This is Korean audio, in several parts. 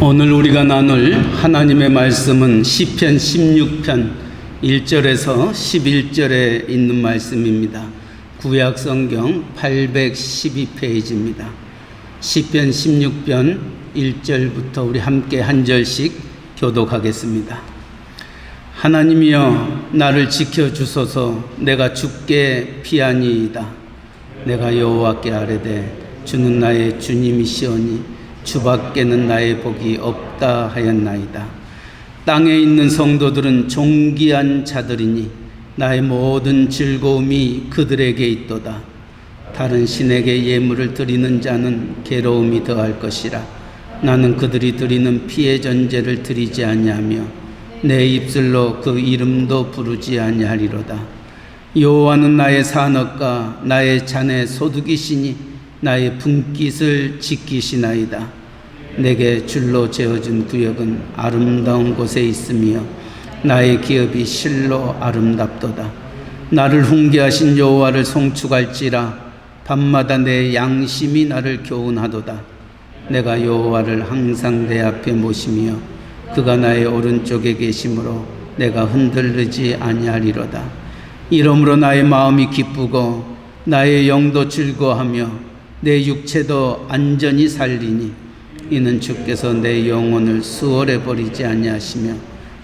오늘 우리가 나눌 하나님의 말씀은 시편 16편 1절에서 11절에 있는 말씀입니다. 구약 성경 812페이지입니다. 시편 16편 1절부터 우리 함께 한 절씩 교독하겠습니다. 하나님이여 나를 지켜주소서. 내가 주께 피하니이다. 내가 여호와께 아뢰되 주는 나의 주님이시오니 주밖에는 나의 복이 없다 하였나이다. 땅에 있는 성도들은 존귀한 자들이니 나의 모든 즐거움이 그들에게 있도다. 다른 신에게 예물을 드리는 자는 괴로움이 더할 것이라. 나는 그들이 드리는 피의 전제를 드리지 아니하며 내 입술로 그 이름도 부르지 아니하리로다. 여호와는 나의 산업과 나의 잔의 소득이시니 나의 분깃을 지키시나이다. 내게 줄로 재어준 구역은 아름다운 곳에 있으며 나의 기업이 실로 아름답도다. 나를 훈계하신 여호와를 송축할지라. 밤마다 내 양심이 나를 교훈하도다. 내가 여호와를 항상 내 앞에 모시며 그가 나의 오른쪽에 계심으로 내가 흔들리지 아니하리로다. 이러므로 나의 마음이 기쁘고 나의 영도 즐거워하며 내 육체도 안전히 살리니 이는 주께서 내 영혼을 수월해 버리지 아니하시며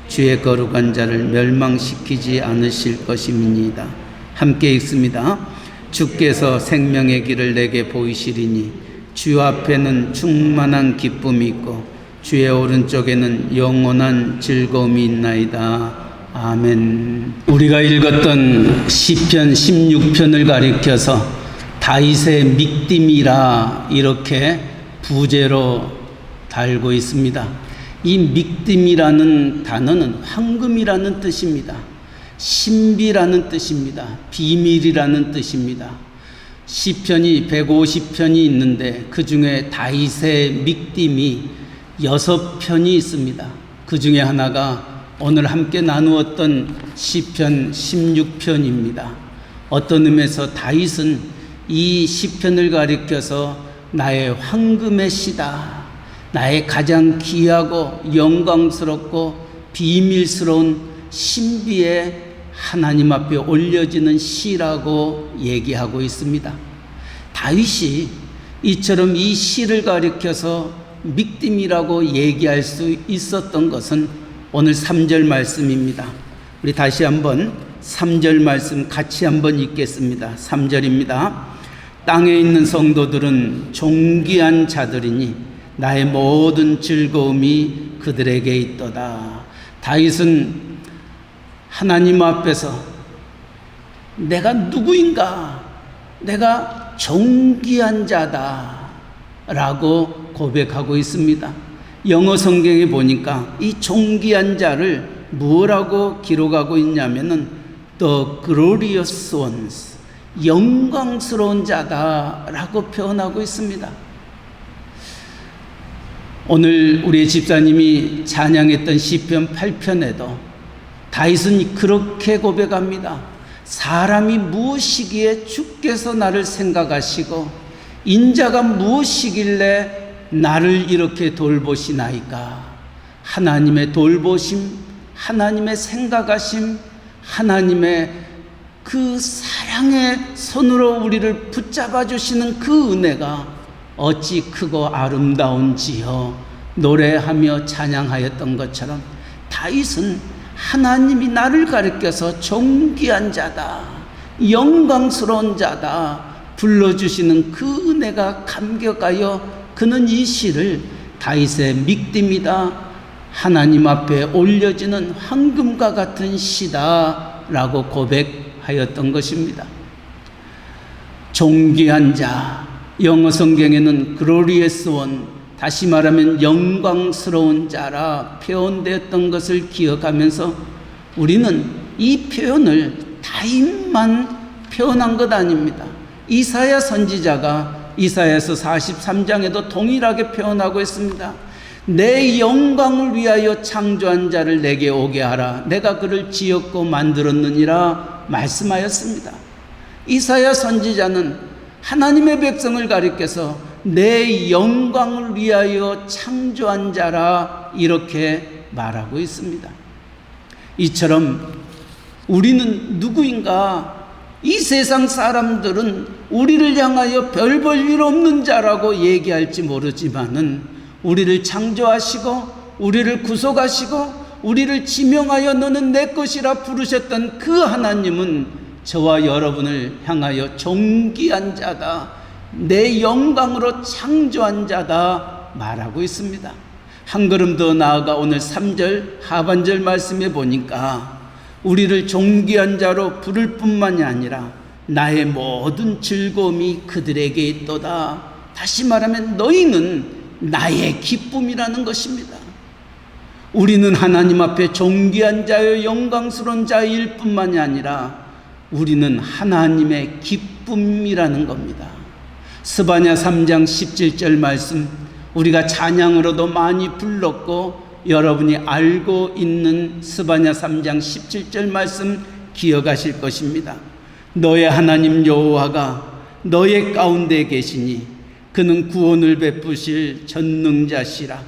주의 거룩한 자를 멸망시키지 않으실 것임이니이다. 함께 읽습니다. 주께서 생명의 길을 내게 보이시리니 주 앞에는 충만한 기쁨이 있고 주의 오른쪽에는 영원한 즐거움이 있나이다. 아멘. 우리가 읽었던 시편 16편을 가리켜서 다윗의 믹딤이라 이렇게 부제로 달고 있습니다. 이 믹딤이라는 단어는 황금이라는 뜻입니다. 신비라는 뜻입니다. 비밀이라는 뜻입니다. 시편이 150편이 있는데 그 중에 다윗의 믹딤이 6편이 있습니다. 그 중에 하나가 오늘 함께 나누었던 시편 16편입니다. 어떤 의미에서 다윗은 이 시편을 가리켜서 나의 황금의 시다, 나의 가장 귀하고 영광스럽고 비밀스러운 신비의 하나님 앞에 올려지는 시라고 얘기하고 있습니다. 다윗이 이처럼 이 시를 가리켜서 믹딤이라고 얘기할 수 있었던 것은 오늘 3절 말씀입니다. 우리 다시 한번 3절 말씀 같이 한번 읽겠습니다. 3절입니다. 땅에 있는 성도들은 존귀한 자들이니 나의 모든 즐거움이 그들에게 있도다. 다윗은 하나님 앞에서 내가 누구인가? 내가 존귀한 자다 라고 고백하고 있습니다. 영어 성경에 보니까 이 존귀한 자를 뭐라고 기록하고 있냐면은 The glorious ones, 영광스러운 자다라고 표현하고 있습니다. 오늘 우리 집사님이 찬양했던 시편 8편에도 다윗은 그렇게 고백합니다. 사람이 무엇이기에 주께서 나를 생각하시고 인자가 무엇이길래 나를 이렇게 돌보시나이까. 하나님의 돌보심, 하나님의 생각하심, 하나님의 그 사랑의 손으로 우리를 붙잡아 주시는 그 은혜가 어찌 크고 아름다운지요. 노래하며 찬양하였던 것처럼 다윗은 하나님이 나를 가리켜서 존귀한 자다, 영광스러운 자다 불러주시는 그 은혜가 감격하여 그는 이 시를 다윗의 믹딤이다, 하나님 앞에 올려지는 황금과 같은 시다 라고 고백하였던 것입니다. 존귀한 자, 영어 성경에는 glorious one, 다시 말하면 영광스러운 자라 표현되었던 것을 기억하면서 우리는 이 표현을 다윗만 표현한 것 아닙니다. 이사야 선지자가 이사야서 43장에도 동일하게 표현하고 있습니다. 내 영광을 위하여 창조한 자를 내게 오게 하라. 내가 그를 지었고 만들었느니라 말씀하였습니다. 이사야 선지자는 하나님의 백성을 가리켜서 내 영광을 위하여 창조한 자라 이렇게 말하고 있습니다. 이처럼 우리는 누구인가? 이 세상 사람들은 우리를 향하여 별 볼 일 없는 자라고 얘기할지 모르지만은 우리를 창조하시고 우리를 구속하시고 우리를 지명하여 너는 내 것이라 부르셨던 그 하나님은 저와 여러분을 향하여 존귀한 자다, 내 영광으로 창조한 자다 말하고 있습니다. 한 걸음 더 나아가 오늘 3절 하반절 말씀에 보니까 우리를 존귀한 자로 부를 뿐만이 아니라 나의 모든 즐거움이 그들에게 있도다. 다시 말하면 너희는 나의 기쁨이라는 것입니다. 우리는 하나님 앞에 존귀한 자여 영광스러운 자일 뿐만이 아니라 우리는 하나님의 기쁨이라는 겁니다. 스바냐 3장 17절 말씀 우리가 찬양으로도 많이 불렀고 여러분이 알고 있는 스바냐 3장 17절 말씀 기억하실 것입니다. 너의 하나님 여호와가 너의 가운데 계시니 그는 구원을 베푸실 전능자시라.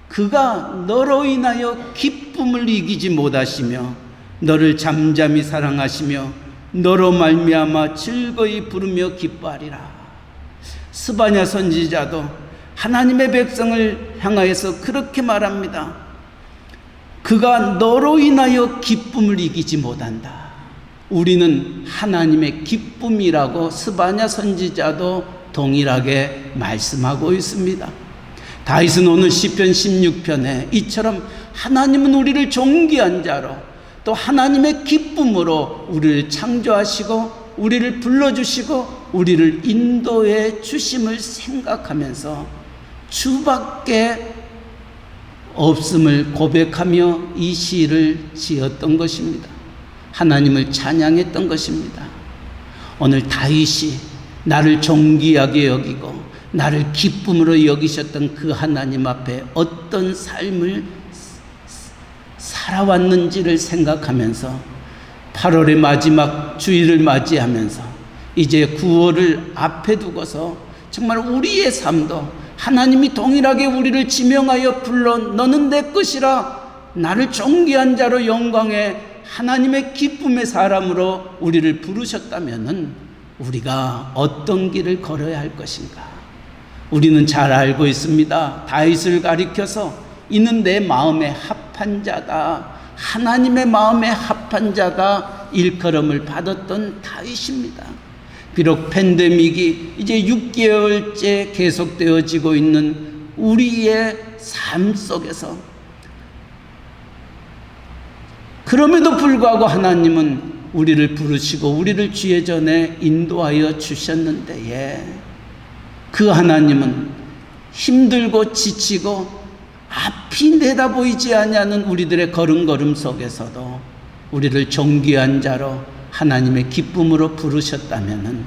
그가 너로 인하여 기쁨을 이기지 못하시며 너를 잠잠히 사랑하시며 너로 말미암아 즐거이 부르며 기뻐하리라. 스바냐 선지자도 하나님의 백성을 향하여서 그렇게 말합니다. 그가 너로 인하여 기쁨을 이기지 못한다. 우리는 하나님의 기쁨이라고 스바냐 선지자도 동일하게 말씀하고 있습니다. 다윗은 오늘 시편 16편에 이처럼 하나님은 우리를 존귀한 자로 또 하나님의 기쁨으로 우리를 창조하시고 우리를 불러주시고 우리를 인도해 주심을 생각하면서 주밖에 없음을 고백하며 이 시를 지었던 것입니다. 하나님을 찬양했던 것입니다. 오늘 다윗이 나를 존귀하게 여기고 나를 기쁨으로 여기셨던 그 하나님 앞에 어떤 삶을 살아왔는지를 생각하면서 8월의 마지막 주일을 맞이하면서 이제 9월을 앞에 두고서 정말 우리의 삶도 하나님이 동일하게 우리를 지명하여 불러 너는 내 것이라 나를 존귀한 자로 영광의 하나님의 기쁨의 사람으로 우리를 부르셨다면은 우리가 어떤 길을 걸어야 할 것인가? 우리는 잘 알고 있습니다. 다윗을 가리켜서 이는 내 마음에 합한 자다. 하나님의 마음에 합한 자가 일컬음을 받았던 다윗입니다. 비록 팬데믹이 이제 6개월째 계속되어지고 있는 우리의 삶 속에서 그럼에도 불구하고 하나님은 우리를 부르시고 우리를 주의 전에 인도하여 주셨는데 그 하나님은 힘들고 지치고 앞이 내다보이지 아니하는 우리들의 걸음걸음 속에서도 우리를 존귀한 자로 하나님의 기쁨으로 부르셨다면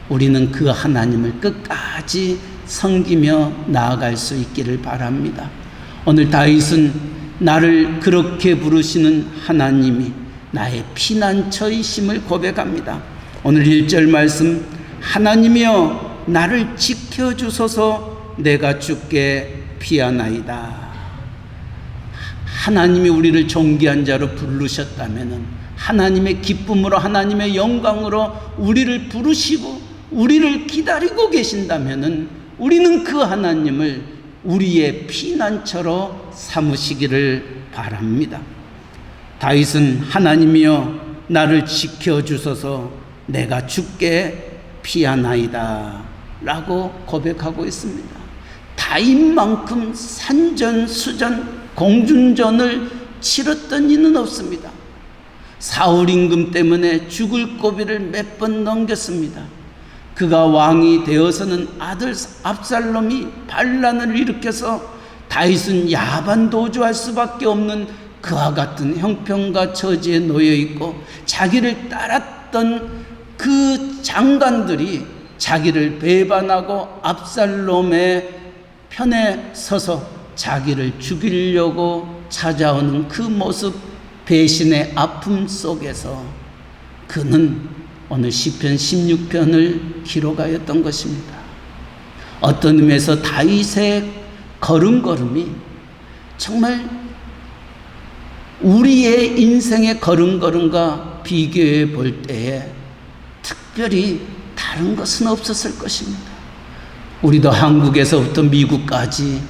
우리는 그 하나님을 끝까지 섬기며 나아갈 수 있기를 바랍니다. 오늘 다윗은 나를 그렇게 부르시는 하나님이 나의 피난처이심을 고백합니다. 오늘 1절 말씀 하나님이여 나를 지켜주소서 내가 주께 피하나이다. 하나님이 우리를 존귀한 자로 부르셨다면 하나님의 기쁨으로 하나님의 영광으로 우리를 부르시고 우리를 기다리고 계신다면 우리는 그 하나님을 우리의 피난처로 삼으시기를 바랍니다. 다윗은 하나님이여 나를 지켜주소서 내가 주께 피하나이다 라고 고백하고 있습니다. 다윗만큼 산전수전 공준전을 치렀던 이는 없습니다. 사울 임금 때문에 죽을 고비를 몇 번 넘겼습니다. 그가 왕이 되어서는 아들 압살롬이 반란을 일으켜서 다윗은 야반도주할 수밖에 없는 그와 같은 형편과 처지에 놓여 있고 자기를 따랐던 그 장관들이 자기를 배반하고 압살롬의 편에 서서 자기를 죽이려고 찾아오는 그 모습, 배신의 아픔 속에서 그는 오늘 시편 16편을 기록하였던 것입니다. 어떤 의미에서 다윗의 걸음걸음이 정말 우리의 인생의 걸음걸음과 비교해 볼 때에 특별히 다른 것은 없었을 것입니다. 우리도 한국에서부터 미국까지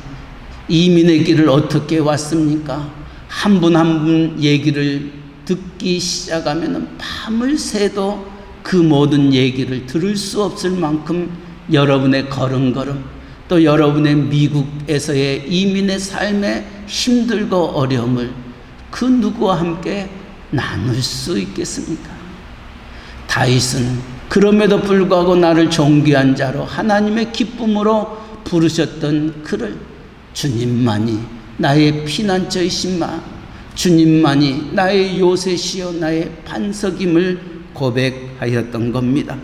이민의 길을 어떻게 왔습니까? 한 분 한 분 얘기를 듣기 시작하면 밤을 새도 그 모든 얘기를 들을 수 없을 만큼 여러분의 걸음걸음, 또 여러분의 미국에서의 이민의 삶의 힘들고 어려움을 그 누구와 함께 나눌 수 있겠습니까? 다윗은 그럼에도 불구하고 나를 존귀한 자로 하나님의 기쁨으로 부르셨던 그를 주님만이 나의 피난처이신마, 주님만이 나의 요새시요 나의 반석임을 고백하였던 겁니다.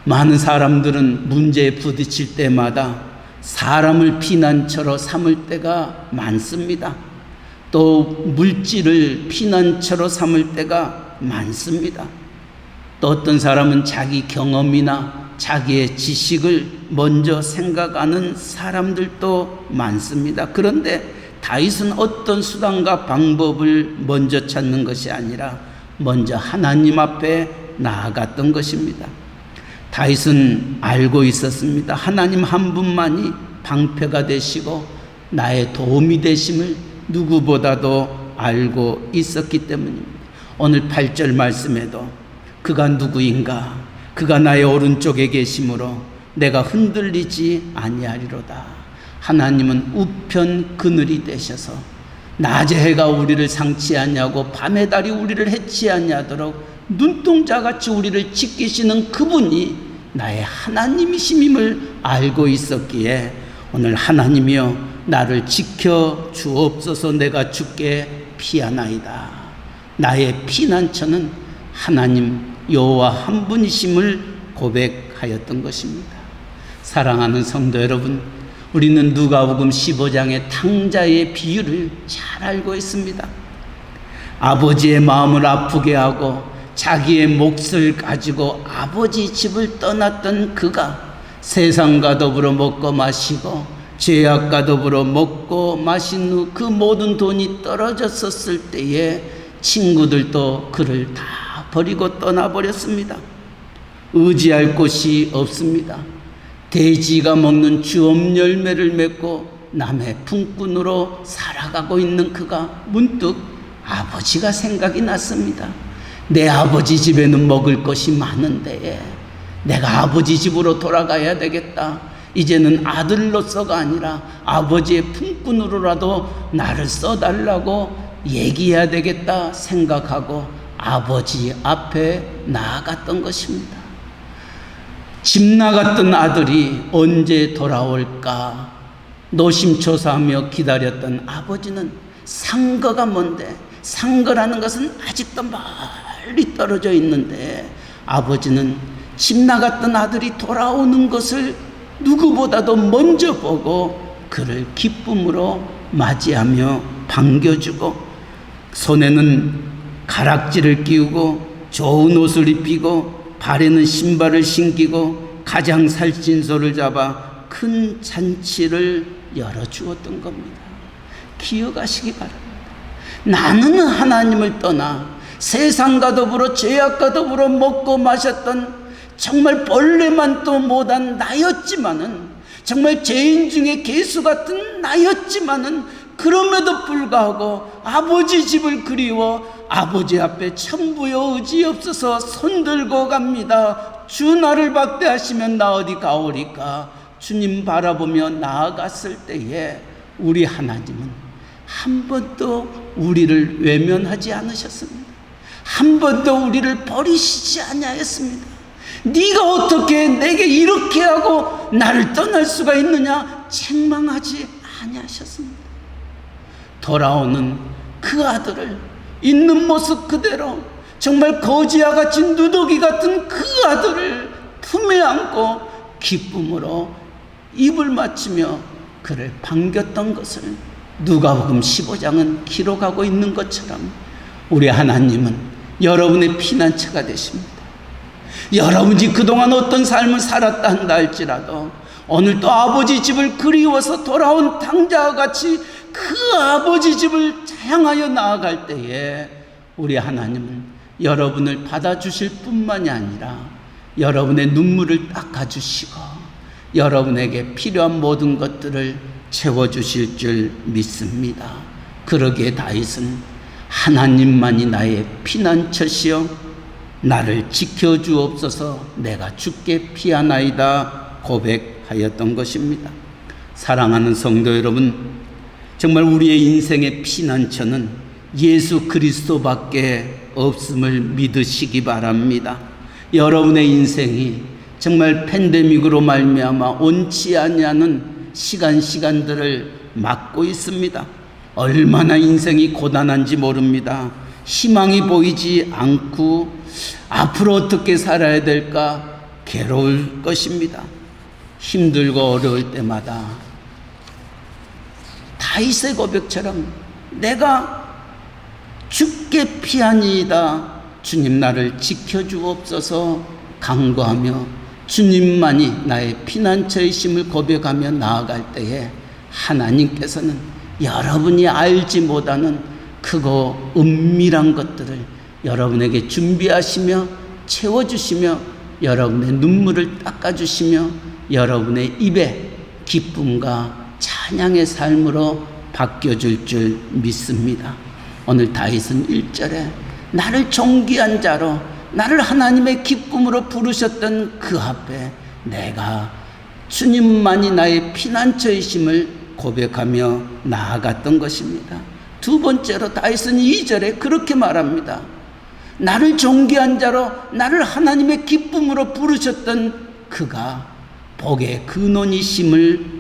많은 사람들은 문제에 부딪힐 때마다 사람을 피난처로 삼을 때가 많습니다. 또 물질을 피난처로 삼을 때가 많습니다. 또 어떤 사람은 자기 경험이나 자기의 지식을 먼저 생각하는 사람들도 많습니다. 그런데 다윗은 어떤 수단과 방법을 먼저 찾는 것이 아니라 먼저 하나님 앞에 나아갔던 것입니다. 다윗은 알고 있었습니다. 하나님 한 분만이 방패가 되시고 나의 도움이 되심을 누구보다도 알고 있었기 때문입니다. 오늘 8절 말씀에도 그가 누구인가? 그가 나의 오른쪽에 계심으로 내가 흔들리지 아니하리로다. 하나님은 우편 그늘이 되셔서 낮에 해가 우리를 상치 아니하고 밤에 달이 우리를 해치 아니하도록 눈동자같이 우리를 지키시는 그분이 나의 하나님이심임을 알고 있었기에 오늘 하나님이여 나를 지켜 주옵소서. 내가 주께 피하나이다. 나의 피난처는 하나님 여호와 한 분이심을 고백하였던 것입니다. 사랑하는 성도 여러분, 우리는 누가복음 15장의 탕자의 비유를 잘 알고 있습니다. 아버지의 마음을 아프게 하고 자기의 몫을 가지고 아버지 집을 떠났던 그가 세상과 더불어 먹고 마시고 죄악과 더불어 먹고 마신 후 그 모든 돈이 떨어졌었을 때에 친구들도 그를 다 버리고 떠나버렸습니다. 의지할 곳이 없습니다. 돼지가 먹는 주엄 열매를 맺고 남의 품꾼으로 살아가고 있는 그가 문득 아버지가 생각이 났습니다. 내 아버지 집에는 먹을 것이 많은데 내가 아버지 집으로 돌아가야 되겠다. 이제는 아들로서가 아니라 아버지의 품꾼으로라도 나를 써달라고 얘기해야 되겠다 생각하고 아버지 앞에 나아갔던 것입니다. 집 나갔던 아들이 언제 돌아올까 노심초사하며 기다렸던 아버지는 상거가 뭔데, 상거라는 것은 아직도 멀리 떨어져 있는데 아버지는 집 나갔던 아들이 돌아오는 것을 누구보다도 먼저 보고 그를 기쁨으로 맞이하며 반겨주고 손에는 가락지를 끼우고 좋은 옷을 입히고 발에는 신발을 신기고 가장 살찐 소를 잡아 큰 잔치를 열어주었던 겁니다. 기억하시기 바랍니다. 나는 하나님을 떠나 세상과 더불어 죄악과 더불어 먹고 마셨던 정말 벌레만도 못한 나였지만은, 정말 죄인 중에 개수 같은 나였지만은 그럼에도 불구하고 아버지 집을 그리워 아버지 앞에 천부여 의지 없어서 손들고 갑니다. 주 나를 박대하시면 나 어디 가오리까. 주님 바라보며 나아갔을 때에 우리 하나님은 한 번도 우리를 외면하지 않으셨습니다. 한 번도 우리를 버리시지 아니하였습니다. 네가 어떻게 내게 이렇게 하고 나를 떠날 수가 있느냐 책망하지 아니하셨습니다. 돌아오는 그 아들을 있는 모습 그대로 정말 거지와 같이 누더기 같은 그 아들을 품에 안고 기쁨으로 입을 맞추며 그를 반겼던 것을 누가복음 15장은 기록하고 있는 것처럼 우리 하나님은 여러분의 피난처가 되십니다. 여러분이 그동안 어떤 삶을 살았다 한다 할지라도 오늘도 아버지 집을 그리워서 돌아온 탕자와 같이 그 아버지 집을 향하여 나아갈 때에 우리 하나님은 여러분을 받아주실 뿐만이 아니라 여러분의 눈물을 닦아주시고 여러분에게 필요한 모든 것들을 채워주실 줄 믿습니다. 그러기에 다윗은 하나님만이 나의 피난처시여 나를 지켜주옵소서 내가 주께 피하나이다 고백하였던 것입니다. 사랑하는 성도 여러분, 정말 우리의 인생의 피난처는 예수 그리스도밖에 없음을 믿으시기 바랍니다. 여러분의 인생이 정말 팬데믹으로 말미암아 온치 아니하는 시간들을 맞고 있습니다. 얼마나 인생이 고단한지 모릅니다. 희망이 보이지 않고 앞으로 어떻게 살아야 될까 괴로울 것입니다. 힘들고 어려울 때마다 다윗의 고백처럼 내가 주께 피하니이다 주님 나를 지켜주옵소서 간구하며 주님만이 나의 피난처이심을 고백하며 나아갈 때에 하나님께서는 여러분이 알지 못하는 크고 은밀한 것들을 여러분에게 준비하시며 채워주시며 여러분의 눈물을 닦아주시며 여러분의 입에 기쁨과 찬양의 삶으로 바뀌어줄 줄 믿습니다. 오늘 다윗은 1절에 나를 존귀한 자로 나를 하나님의 기쁨으로 부르셨던 그 앞에 내가 주님만이 나의 피난처이심을 고백하며 나아갔던 것입니다. 두 번째로 다윗은 2절에 그렇게 말합니다. 나를 존귀한 자로 나를 하나님의 기쁨으로 부르셨던 그가 복의 근원이심을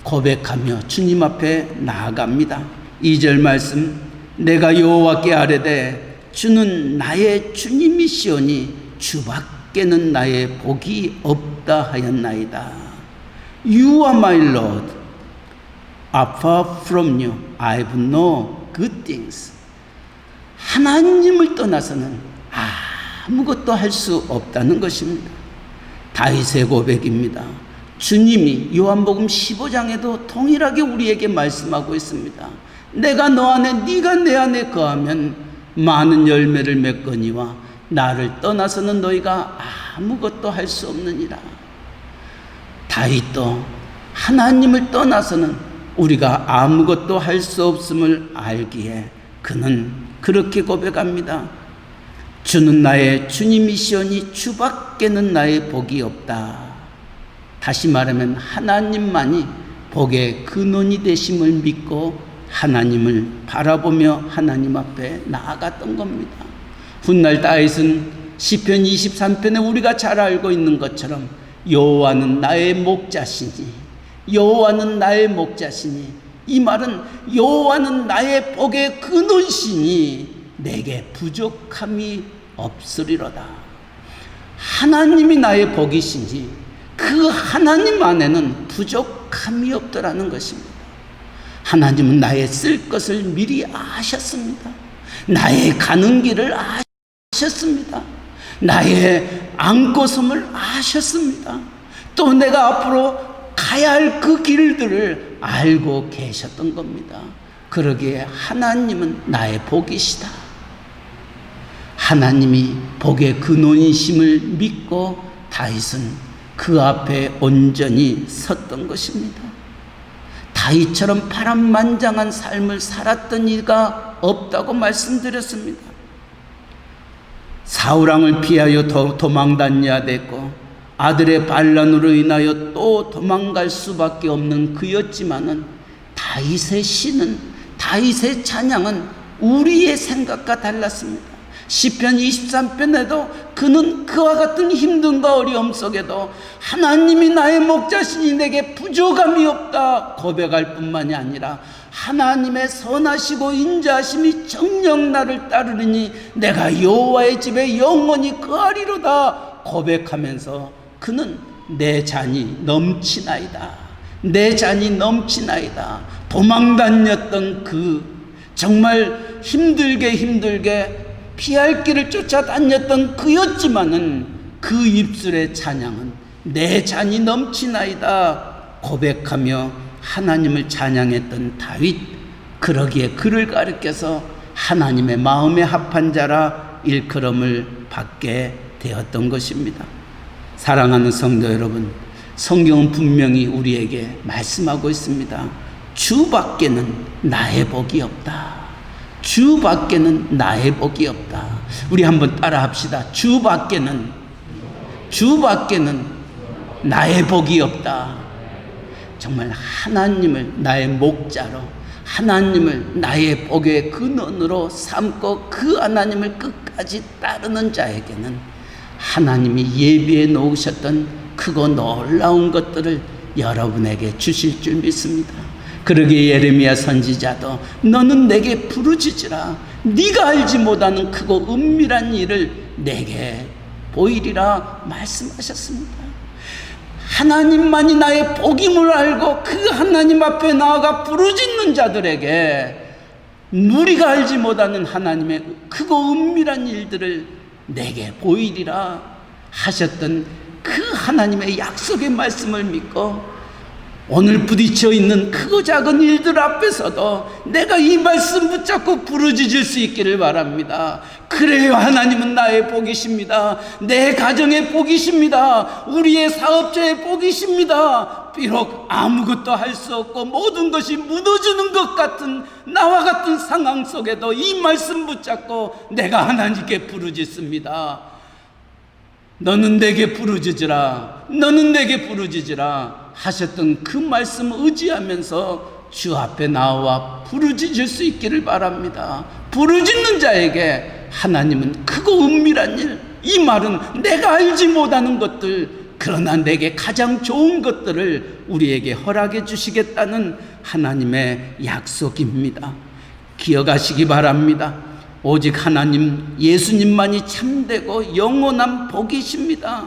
고백하며 주님 앞에 나아갑니다. 2절 말씀 내가 여호와께 아뢰되 주는 나의 주님이시오니 주밖에는 나의 복이 없다 하였나이다. You are my Lord. Apart from you, I have no good things. 하나님을 떠나서는 아무것도 할 수 없다는 것입니다. 다윗의 고백입니다. 주님이 요한복음 15장에도 동일하게 우리에게 말씀하고 있습니다. 내가 너 안에 네가 내 안에 거하면 많은 열매를 맺거니와 나를 떠나서는 너희가 아무것도 할 수 없느니라. 다윗도 하나님을 떠나서는 우리가 아무것도 할 수 없음을 알기에 그는 그렇게 고백합니다. 주는 나의 주님이시오니 주밖에는 나의 복이 없다. 다시 말하면 하나님만이 복의 근원이 되심을 믿고 하나님을 바라보며 하나님 앞에 나아갔던 겁니다. 훗날 다윗은 시편 23편에 우리가 잘 알고 있는 것처럼 여호와는 나의 목자시니 여호와는 나의 목자시니 이 말은 여호와는 나의 복의 근원이시니 내게 부족함이 없으리로다. 하나님이 나의 복이시니 그 하나님 안에는 부족함이 없더라는 것입니다. 하나님은 나의 쓸 것을 미리 아셨습니다. 나의 가는 길을 아셨습니다. 나의 안고섬을 아셨습니다. 또 내가 앞으로 가야 할 그 길들을 알고 계셨던 겁니다. 그러기에 하나님은 나의 복이시다. 하나님이 복의 근원이심을 믿고 다윗은 그 앞에 온전히 섰던 것입니다. 다윗처럼 파란만장한 삶을 살았던 이가 없다고 말씀드렸습니다. 사울왕을 피하여 도망다녀야 됐고 아들의 반란으로 인하여 또 도망갈 수밖에 없는 그였지만은 다윗의 시는 다윗의 찬양은 우리의 생각과 달랐습니다. 시편 23편에도 그는 그와 같은 힘듦과 어려움 속에도 하나님이 나의 목자시니 내게 부족함이 없다 고백할 뿐만이 아니라 하나님의 선하시고 인자하심이 정녕 나를 따르리니 내가 여호와의 집에 영원히 거하리로다 고백하면서 그는 내 잔이 넘치나이다. 내 잔이 넘치나이다. 도망다녔던 그 정말 힘들게 피할 길을 쫓아다녔던 그였지만은 그 입술의 찬양은 내 잔이 넘치나이다 고백하며 하나님을 찬양했던 다윗, 그러기에 그를 가리켜서 하나님의 마음에 합한 자라 일컬음을 받게 되었던 것입니다. 사랑하는 성도 여러분, 성경은 분명히 우리에게 말씀하고 있습니다. 주 밖에는 나의 복이 없다. 주 밖에는 나의 복이 없다. 우리 한번 따라 합시다. 주 밖에는 나의 복이 없다. 정말 하나님을 나의 목자로, 하나님을 나의 복의 근원으로 삼고 그 하나님을 끝까지 따르는 자에게는 하나님이 예비해 놓으셨던 크고 놀라운 것들을 여러분에게 주실 줄 믿습니다. 그러기에 예레미야 선지자도 너는 내게 부르짖으라. 네가 알지 못하는 크고 은밀한 일을 내게 보이리라 말씀하셨습니다. 하나님만이 나의 복임을 알고 그 하나님 앞에 나아가 부르짖는 자들에게 우리가 알지 못하는 하나님의 크고 은밀한 일들을 내게 보이리라 하셨던 그 하나님의 약속의 말씀을 믿고 오늘 부딪혀 있는 크고 작은 일들 앞에서도 내가 이 말씀 붙잡고 부르짖을 수 있기를 바랍니다. 그래요, 하나님은 나의 복이십니다. 내 가정의 복이십니다. 우리의 사업자의 복이십니다. 비록 아무것도 할 수 없고 모든 것이 무너지는 것 같은 나와 같은 상황 속에도 이 말씀 붙잡고 내가 하나님께 부르짖습니다. 너는 내게 부르짖으라, 너는 내게 부르짖으라 하셨던 그 말씀 의지하면서 주 앞에 나와 부르짖을 수 있기를 바랍니다. 부르짖는 자에게 하나님은 크고 은밀한 일, 이 말은 내가 알지 못하는 것들, 그러나 내게 가장 좋은 것들을 우리에게 허락해 주시겠다는 하나님의 약속입니다. 기억하시기 바랍니다. 오직 하나님, 예수님만이 참되고 영원한 복이십니다.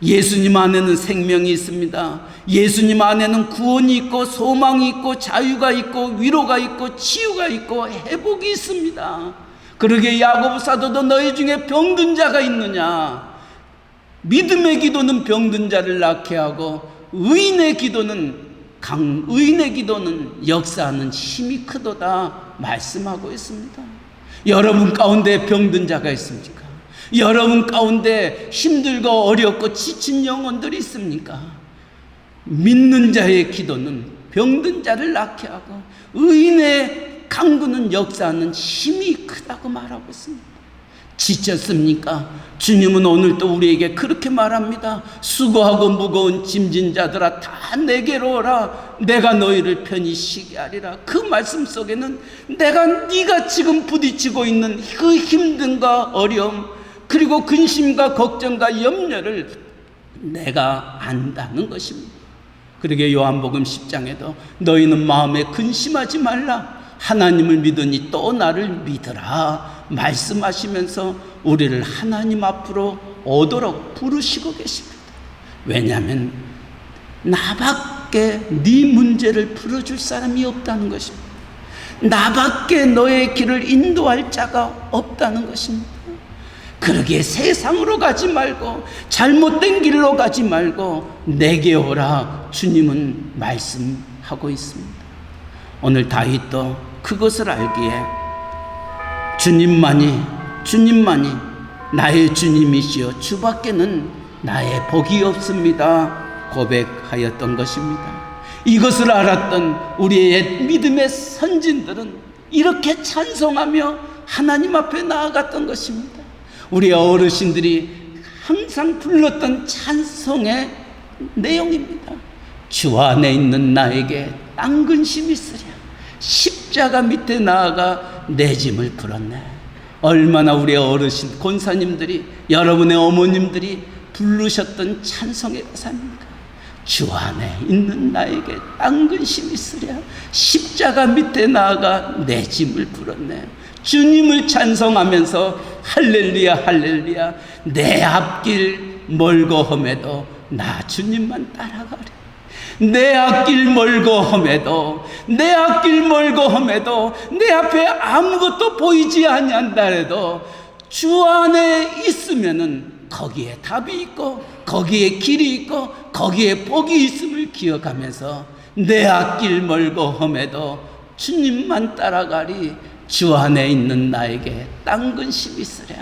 예수님 안에는 생명이 있습니다. 예수님 안에는 구원이 있고 소망이 있고 자유가 있고 위로가 있고 치유가 있고 회복이 있습니다. 그러게 야고보 사도도 너희 중에 병든 자가 있느냐? 믿음의 기도는 병든 자를 낫게 하고 의인의 기도는 역사하는 힘이 크도다 말씀하고 있습니다. 여러분 가운데 병든 자가 있습니까? 여러분 가운데 힘들고 어렵고 지친 영혼들이 있습니까? 믿는 자의 기도는 병든 자를 낫게 하고 의인의 강구는 역사하는 힘이 크다고 말하고 있습니다. 지쳤습니까? 주님은 오늘도 우리에게 그렇게 말합니다. 수고하고 무거운 짐진 자들아 다 내게로 오라. 내가 너희를 편히 쉬게 하리라. 그 말씀 속에는 네가 지금 부딪히고 있는 그 힘듦과 어려움, 그리고 근심과 걱정과 염려를 내가 안다는 것입니다. 그러게 요한복음 10장에도 너희는 마음에 근심하지 말라. 하나님을 믿으니 또 나를 믿으라 말씀하시면서 우리를 하나님 앞으로 오도록 부르시고 계십니다. 왜냐하면 나밖에 네 문제를 풀어줄 사람이 없다는 것입니다. 나밖에 너의 길을 인도할 자가 없다는 것입니다. 그러기에 세상으로 가지 말고 잘못된 길로 가지 말고 내게 오라 주님은 말씀하고 있습니다. 오늘 다윗도 그것을 알기에 주님만이 나의 주님이시여 주밖에는 나의 복이 없습니다 고백하였던 것입니다. 이것을 알았던 우리의 믿음의 선진들은 이렇게 찬송하며 하나님 앞에 나아갔던 것입니다. 우리 어르신들이 항상 불렀던 찬송의 내용입니다. 주 안에 있는 나에게 땅 근심이 있으랴. 십자가 밑에 나아가 내 짐을 풀었네. 얼마나 우리 어르신 권사님들이, 여러분의 어머님들이 부르셨던 찬송의 가사입니까? 주 안에 있는 나에게 땅 근심이 있으랴. 십자가 밑에 나아가 내 짐을 풀었네. 주님을 찬송하면서 할렐루야 할렐루야, 내 앞길 멀고 험해도 나 주님만 따라가리. 내 앞길 멀고 험해도 내 앞에 아무것도 보이지 아니한다 해도 주 안에 있으면은 거기에 답이 있고 거기에 길이 있고 거기에 복이 있음을 기억하면서 내 앞길 멀고 험해도 주님만 따라가리 주 안에 있는 나에게 딴 근심이 있으랴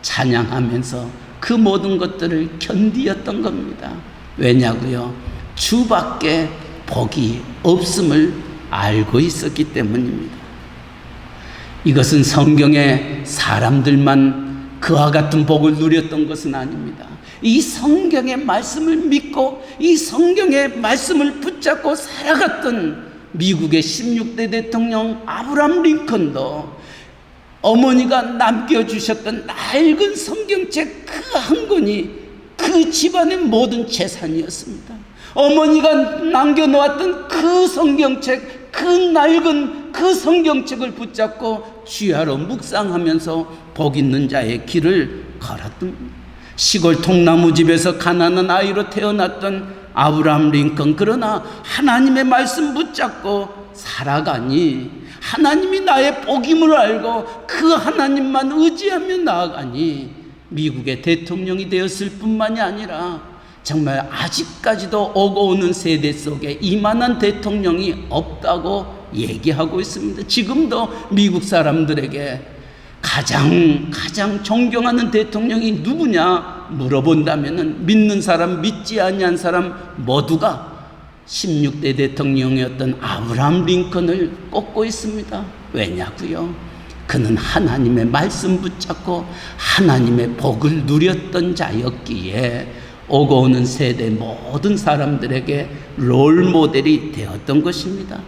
찬양하면서 그 모든 것들을 견디었던 겁니다. 왜냐고요? 주밖에 복이 없음을 알고 있었기 때문입니다. 이것은 성경의 사람들만 그와 같은 복을 누렸던 것은 아닙니다. 이 성경의 말씀을 믿고 이 성경의 말씀을 붙잡고 살아갔던 미국의 16대 대통령 아브라함 링컨도 어머니가 남겨주셨던 낡은 성경책 그 한 권이 그 집안의 모든 재산이었습니다. 어머니가 남겨놓았던 그 성경책, 그 낡은 그 성경책을 붙잡고 주야로 묵상하면서 복 있는 자의 길을 걸었던 시골 통나무집에서 가난한 아이로 태어났던 아브라함 링컨, 그러나 하나님의 말씀 붙잡고 살아가니 하나님이 나의 복임을 알고 그 하나님만 의지하며 나아가니 미국의 대통령이 되었을 뿐만이 아니라 정말 아직까지도 오고 오는 세대 속에 이만한 대통령이 없다고 얘기하고 있습니다. 지금도 미국 사람들에게 가장 존경하는 대통령이 누구냐 물어본다면은 믿는 사람 믿지 아니한 사람 모두가 16대 대통령이었던 아브라함 링컨을 꼽고 있습니다. 왜냐고요? 그는 하나님의 말씀 붙잡고 하나님의 복을 누렸던 자였기에 오고 오는 세대 모든 사람들에게 롤 모델이 되었던 것입니다.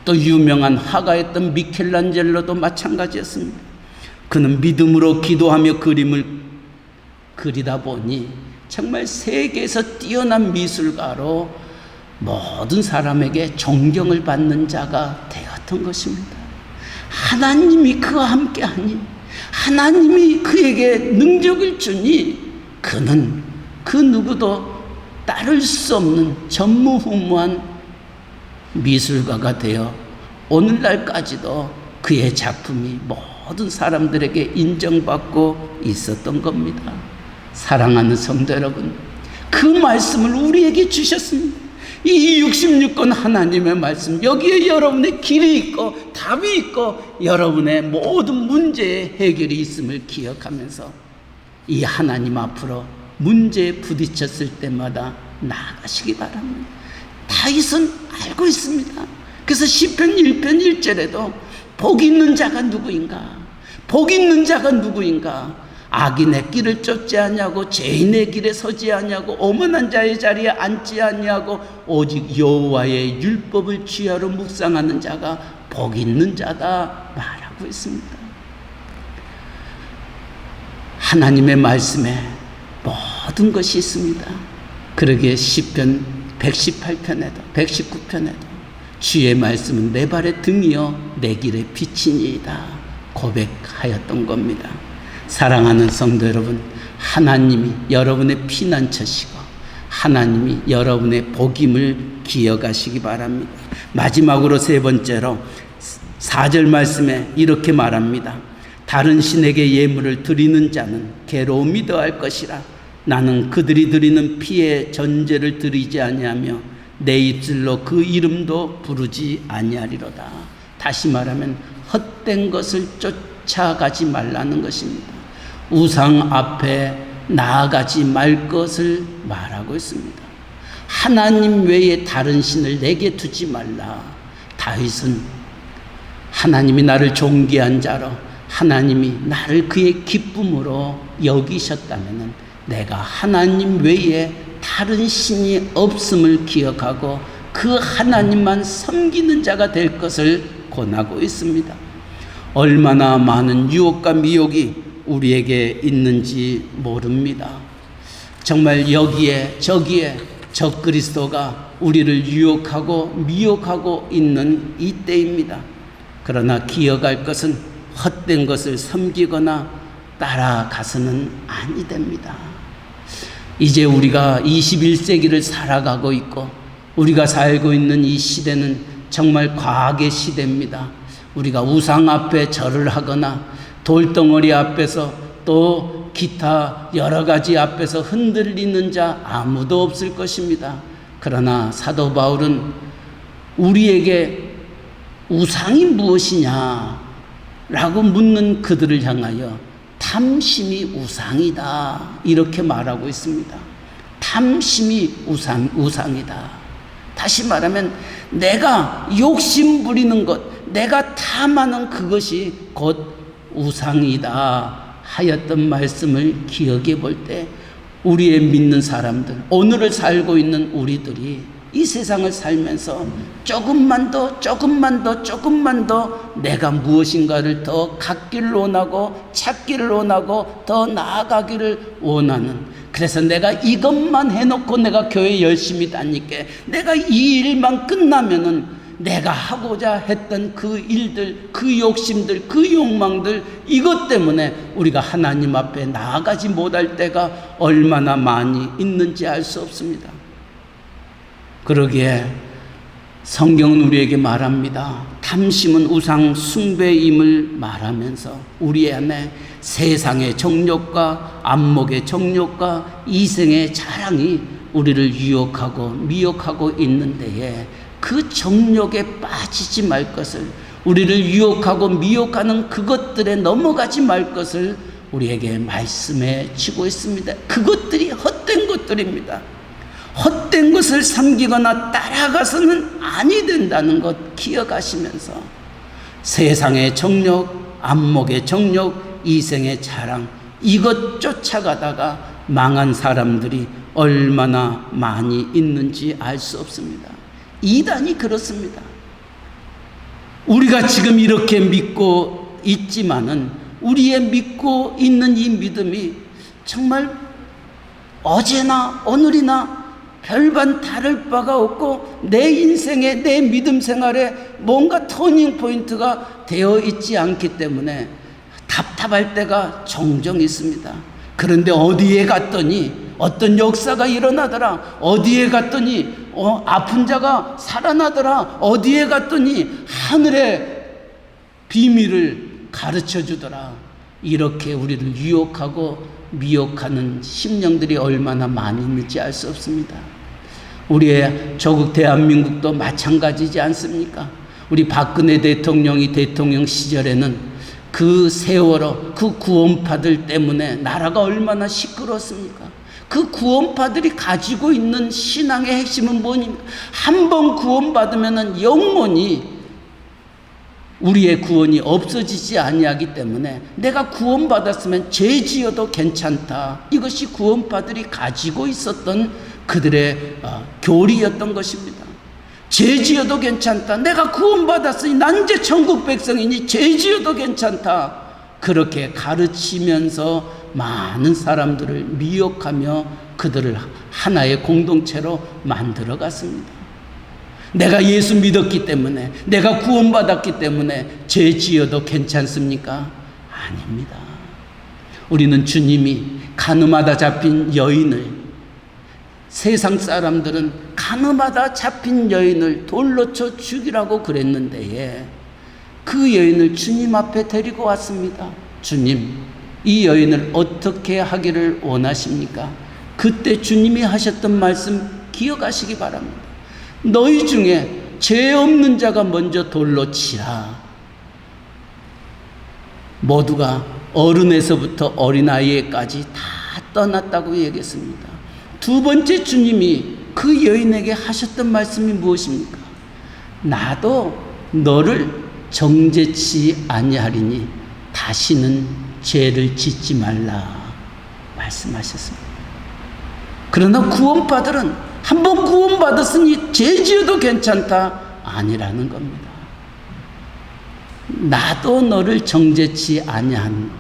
또 유명한 화가였던 미켈란젤로도 마찬가지였습니다. 그는 믿음으로 기도하며 그림을 그리다 보니 정말 세계에서 뛰어난 미술가로 모든 사람에게 존경을 받는 자가 되었던 것입니다. 하나님이 그와 함께하니 하나님이 그에게 능력을 주니 그는 그 누구도 따를 수 없는 전무후무한 미술가가 되어 오늘날까지도 그의 작품이 모든 사람들에게 인정받고 있었던 겁니다. 사랑하는 성도 여러분, 그 말씀을 우리에게 주셨습니다. 이 66권 하나님의 말씀, 여기에 여러분의 길이 있고 답이 있고 여러분의 모든 문제의 해결이 있음을 기억하면서 이 하나님 앞으로 문제에 부딪혔을 때마다 나아가시기 바랍니다. 다윗은 알고 있습니다. 그래서 시편 1편 1절에도 복 있는 자가 누구인가? 복 있는 자가 누구인가? 악인의 길을 쫓지 아니하고 죄인의 길에 서지 아니하고 오만한 자의 자리에 앉지 아니하고 오직 여호와의 율법을 주야로 묵상하는 자가 복 있는 자다 말하고 있습니다. 하나님의 말씀에 모든 것이 있습니다. 그러기에 시편 118편에도 119편에도 주의 말씀은 내 발의 등이요 내 길의 빛이니이다 고백하였던 겁니다. 사랑하는 성도 여러분, 하나님이 여러분의 피난처시고 하나님이 여러분의 복임을 기억하시기 바랍니다. 마지막으로 세 번째로 4절 말씀에 이렇게 말합니다. 다른 신에게 예물을 드리는 자는 괴로움이 더할 것이라. 나는 그들이 드리는 피의 전제를 드리지 아니하며 내 입술로 그 이름도 부르지 아니하리로다. 다시 말하면 헛된 것을 쫓아가지 말라는 것입니다. 우상 앞에 나아가지 말 것을 말하고 있습니다. 하나님 외에 다른 신을 내게 두지 말라. 다윗은 하나님이 나를 존귀한 자로 하나님이 나를 그의 기쁨으로 여기셨다면 내가 하나님 외에 다른 신이 없음을 기억하고 그 하나님만 섬기는 자가 될 것을 권하고 있습니다. 얼마나 많은 유혹과 미혹이 우리에게 있는지 모릅니다. 정말 여기에 저기에 적그리스도가 우리를 유혹하고 미혹하고 있는 이 때입니다. 그러나 기억할 것은 헛된 것을 섬기거나 따라가서는 아니 됩니다. 이제 우리가 21세기를 살아가고 있고 우리가 살고 있는 이 시대는 정말 과학의 시대입니다. 우리가 우상 앞에 절을 하거나 돌덩어리 앞에서 또 기타 여러 가지 앞에서 흔들리는 자 아무도 없을 것입니다. 그러나 사도 바울은 우리에게 우상이 무엇이냐 라고 묻는 그들을 향하여 탐심이 우상이다 이렇게 말하고 있습니다. 탐심이 우상이다. 다시 말하면 내가 욕심 부리는 것, 내가 탐하는 그것이 곧 우상이다 하였던 말씀을 기억해 볼 때 우리의 믿는 사람들, 오늘을 살고 있는 우리들이 이 세상을 살면서 조금만 더 내가 무엇인가를 더 갖기를 원하고 찾기를 원하고 더 나아가기를 원하는, 그래서 내가 이것만 해놓고 내가 교회 열심히 다니까 내가 이 일만 끝나면은 내가 하고자 했던 그 일들, 그 욕심들, 그 욕망들, 이것 때문에 우리가 하나님 앞에 나아가지 못할 때가 얼마나 많이 있는지 알 수 없습니다. 그러기에 성경은 우리에게 말합니다. 탐심은 우상 숭배임을 말하면서 우리 안에 세상의 정욕과 안목의 정욕과 이생의 자랑이 우리를 유혹하고 미혹하고 있는 데에 그 정욕에 빠지지 말 것을, 우리를 유혹하고 미혹하는 그것들에 넘어가지 말 것을 우리에게 말씀해 주고 있습니다. 그것들이 헛된 것들입니다. 헛된 것을 섬기거나 따라가서는 아니 된다는 것 기억하시면서 세상의 정욕, 안목의 정욕, 이생의 자랑, 이것 쫓아가다가 망한 사람들이 얼마나 많이 있는지 알 수 없습니다. 이단이 그렇습니다. 우리가 지금 이렇게 믿고 있지만은 우리의 믿고 있는 이 믿음이 정말 어제나 오늘이나 별반 다를 바가 없고 내 인생에, 내 믿음 생활에 뭔가 터닝 포인트가 되어 있지 않기 때문에 답답할 때가 종종 있습니다. 그런데 어디에 갔더니 어떤 역사가 일어나더라, 어디에 갔더니 아픈 자가 살아나더라, 어디에 갔더니 하늘의 비밀을 가르쳐 주더라, 이렇게 우리를 유혹하고 미혹하는 심령들이 얼마나 많이 있는지 알 수 없습니다. 우리의 조국 대한민국도 마찬가지지 않습니까? 우리 박근혜 대통령이 대통령 시절에는 그 세월호, 그 구원파들 때문에 나라가 얼마나 시끄러웠습니까? 그 구원파들이 가지고 있는 신앙의 핵심은 뭐입니까? 한 번 구원받으면 영원히 우리의 구원이 없어지지 아니하기 때문에 내가 구원받았으면 죄 지어도 괜찮다. 이것이 구원파들이 가지고 있었던 그들의 교리였던 것입니다. 죄 지어도 괜찮다. 내가 구원받았으니 난 이제 천국 백성이니 죄 지어도 괜찮다. 그렇게 가르치면서 많은 사람들을 미혹하며 그들을 하나의 공동체로 만들어 갔습니다. 내가 예수 믿었기 때문에, 내가 구원받았기 때문에 죄 지어도 괜찮습니까? 아닙니다. 우리는 주님이 가늠하다 잡힌 여인을, 세상 사람들은 가늠하다 잡힌 여인을 돌로 쳐 죽이라고 그랬는데 그 여인을 주님 앞에 데리고 왔습니다. 주님, 이 여인을 어떻게 하기를 원하십니까? 그때 주님이 하셨던 말씀 기억하시기 바랍니다. 너희 중에 죄 없는 자가 먼저 돌로 치라. 모두가 어른에서부터 어린아이에까지 다 떠났다고 얘기했습니다. 두 번째 주님이 그 여인에게 하셨던 말씀이 무엇입니까? 나도 너를 정죄치 아니하리니 다시는 죄를 짓지 말라 말씀하셨습니다. 그러나 구원파들은 한번 구원받았으니 죄 지어도 괜찮다 아니라는 겁니다. 나도 너를 정죄치 아니한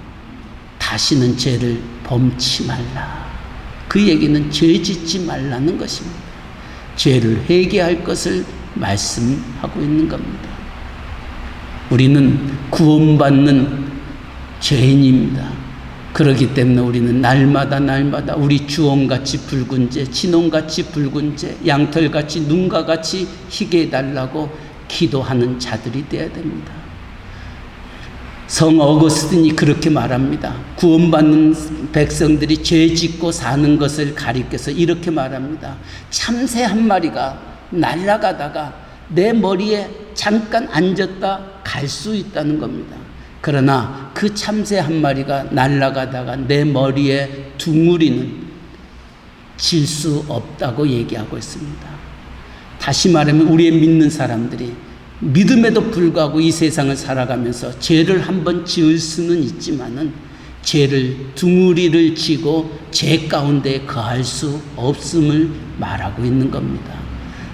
다시는 죄를 범치 말라. 그 얘기는 죄 짓지 말라는 것입니다. 죄를 회개할 것을 말씀하고 있는 겁니다. 우리는 구원받는 죄인입니다. 그렇기 때문에 우리는 날마다 우리 주홍같이 붉은 죄, 진홍같이 붉은 죄, 양털같이 눈과 같이 희게 해달라고 기도하는 자들이 되어야 됩니다. 성 어거스틴이 그렇게 말합니다. 구원받는 백성들이 죄 짓고 사는 것을 가리켜서 이렇게 말합니다. 참새 한 마리가 날아가다가 내 머리에 잠깐 앉았다 갈 수 있다는 겁니다. 그러나 그 참새 한 마리가 날아가다가 내 머리에 둥우리는 질 수 없다고 얘기하고 있습니다. 다시 말하면 우리의 믿는 사람들이 믿음에도 불구하고 이 세상을 살아가면서 죄를 한번 지을 수는 있지만은 죄를 둥우리를 지고 죄 가운데 거할 수 없음을 말하고 있는 겁니다.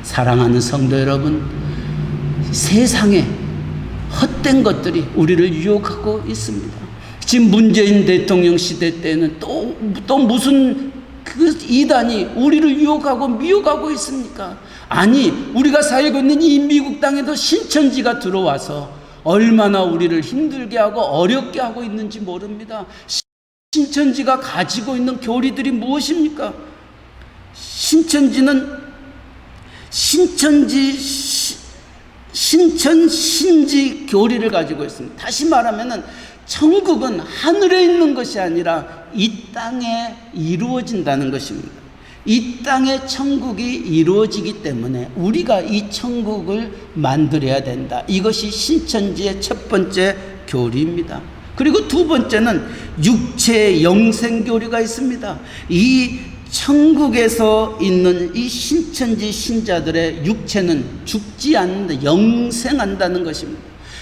사랑하는 성도 여러분, 세상에 헛된 것들이 우리를 유혹하고 있습니다. 지금 문재인 대통령 시대 때는 또 무슨 그 이단이 우리를 유혹하고 미혹하고 있습니까? 아니, 우리가 살고 있는 이 미국 땅에도 신천지가 들어와서 얼마나 우리를 힘들게 하고 어렵게 하고 있는지 모릅니다. 신천지가 가지고 있는 교리들이 무엇입니까? 신천지는 신천신지 교리를 가지고 있습니다. 다시 말하면은 천국은 하늘에 있는 것이 아니라 이 땅에 이루어진다는 것입니다. 이 땅에 천국이 이루어지기 때문에 우리가 이 천국을 만들어야 된다. 이것이 신천지의 첫 번째 교리입니다. 그리고 두 번째는 육체 영생 교리가 있습니다. 이 천국에서 있는 이 신천지 신자들의 육체는 죽지 않는다, 영생한다는 것입니다.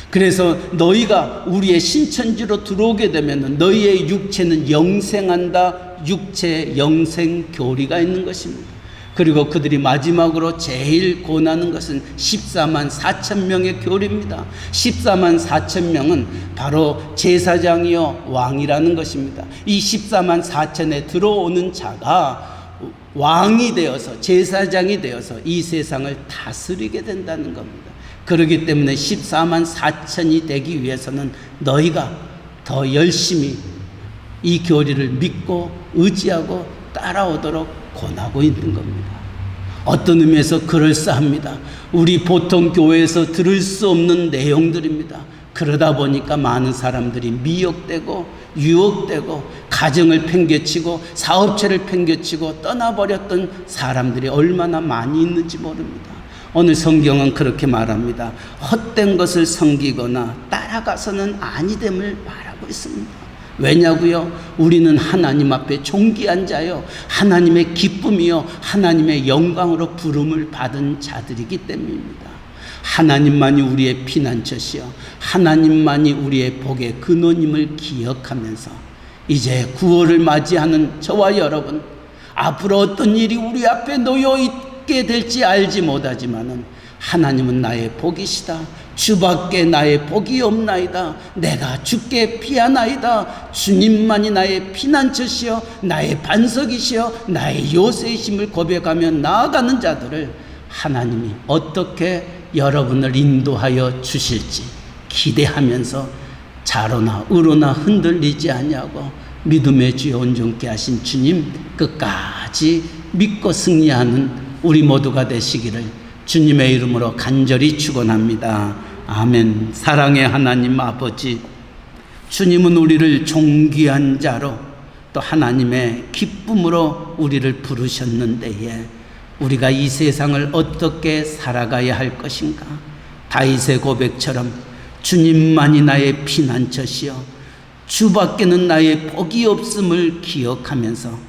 그래서 너희가 우리의 신천지로 들어오게 되면 너희의 육체는 영생한다, 육체 영생 교리가 있는 것입니다. 그리고 그들이 마지막으로 제일 권하는 것은 14만 4천 명의 교리입니다. 14만 4천 명은 바로 제사장이요 왕이라는 것입니다. 이 14만 4천에 들어오는 자가 왕이 되어서 제사장이 되어서 이 세상을 다스리게 된다는 겁니다. 그렇기 때문에 14만 4천이 되기 위해서는 너희가 더 열심히 이 교리를 믿고 의지하고 따라오도록 권하고 있는 겁니다. 어떤 의미에서 그럴싸합니다. 우리 보통 교회에서 들을 수 없는 내용들입니다. 그러다 보니까 많은 사람들이 미혹되고 유혹되고 가정을 팽개치고 사업체를 팽개치고 떠나버렸던 사람들이 얼마나 많이 있는지 모릅니다. 오늘 성경은 그렇게 말합니다. 헛된 것을 섬기거나 따라가서는 아니됨을 말하고 있습니다. 왜냐고요? 우리는 하나님 앞에 존귀한 자요, 하나님의 기쁨이요, 하나님의 영광으로 부름을 받은 자들이기 때문입니다. 하나님만이 우리의 피난처시요, 하나님만이 우리의 복의 근원임을 기억하면서 이제 구원을 맞이하는 저와 여러분, 앞으로 어떤 일이 우리 앞에 놓여 있게 될지 알지 못하지만은 하나님은 나의 복이시다. 주밖에 나의 복이 없나이다. 내가 주께 피하나이다. 주님만이 나의 피난처시여 나의 반석이시여 나의 요새이심을 고백하며 나아가는 자들을 하나님이 어떻게 여러분을 인도하여 주실지 기대하면서 좌로나 우로나 흔들리지 아니하고 믿음의 주에 온전케 하신 주님 끝까지 믿고 승리하는 우리 모두가 되시기를 주님의 이름으로 간절히 축원합니다. 아멘. 사랑의 하나님 아버지, 주님은 우리를 존귀한 자로 또 하나님의 기쁨으로 우리를 부르셨는데에 우리가 이 세상을 어떻게 살아가야 할 것인가? 다윗의 고백처럼 주님만이 나의 피난처시여 주밖에는 나의 복이 없음을 기억하면서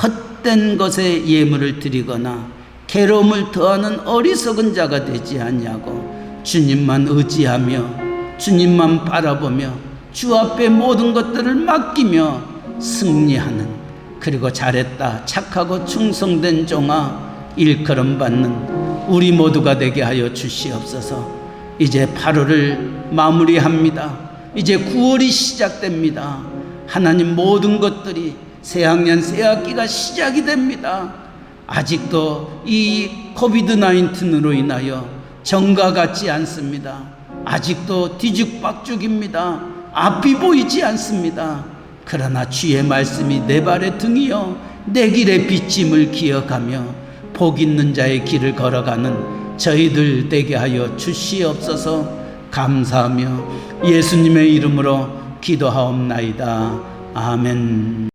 헛된 것에 예물을 드리거나 괴로움을 더하는 어리석은 자가 되지 아니하고 주님만 의지하며 주님만 바라보며 주 앞에 모든 것들을 맡기며 승리하는, 그리고 잘했다 착하고 충성된 종아 일컬음 받는 우리 모두가 되게 하여 주시옵소서. 이제 8월을 마무리합니다. 이제 9월이 시작됩니다. 하나님, 모든 것들이 새학년 새학기가 시작이 됩니다. 아직도 이 코비드-19으로 인하여 정가 같지 않습니다. 아직도 뒤죽박죽입니다. 앞이 보이지 않습니다. 그러나 주의 말씀이 내 발의 등이요 내 길의 비침을 기억하며 복 있는 자의 길을 걸어가는 저희들 되게 하여 주시옵소서. 감사하며 예수님의 이름으로 기도하옵나이다. 아멘.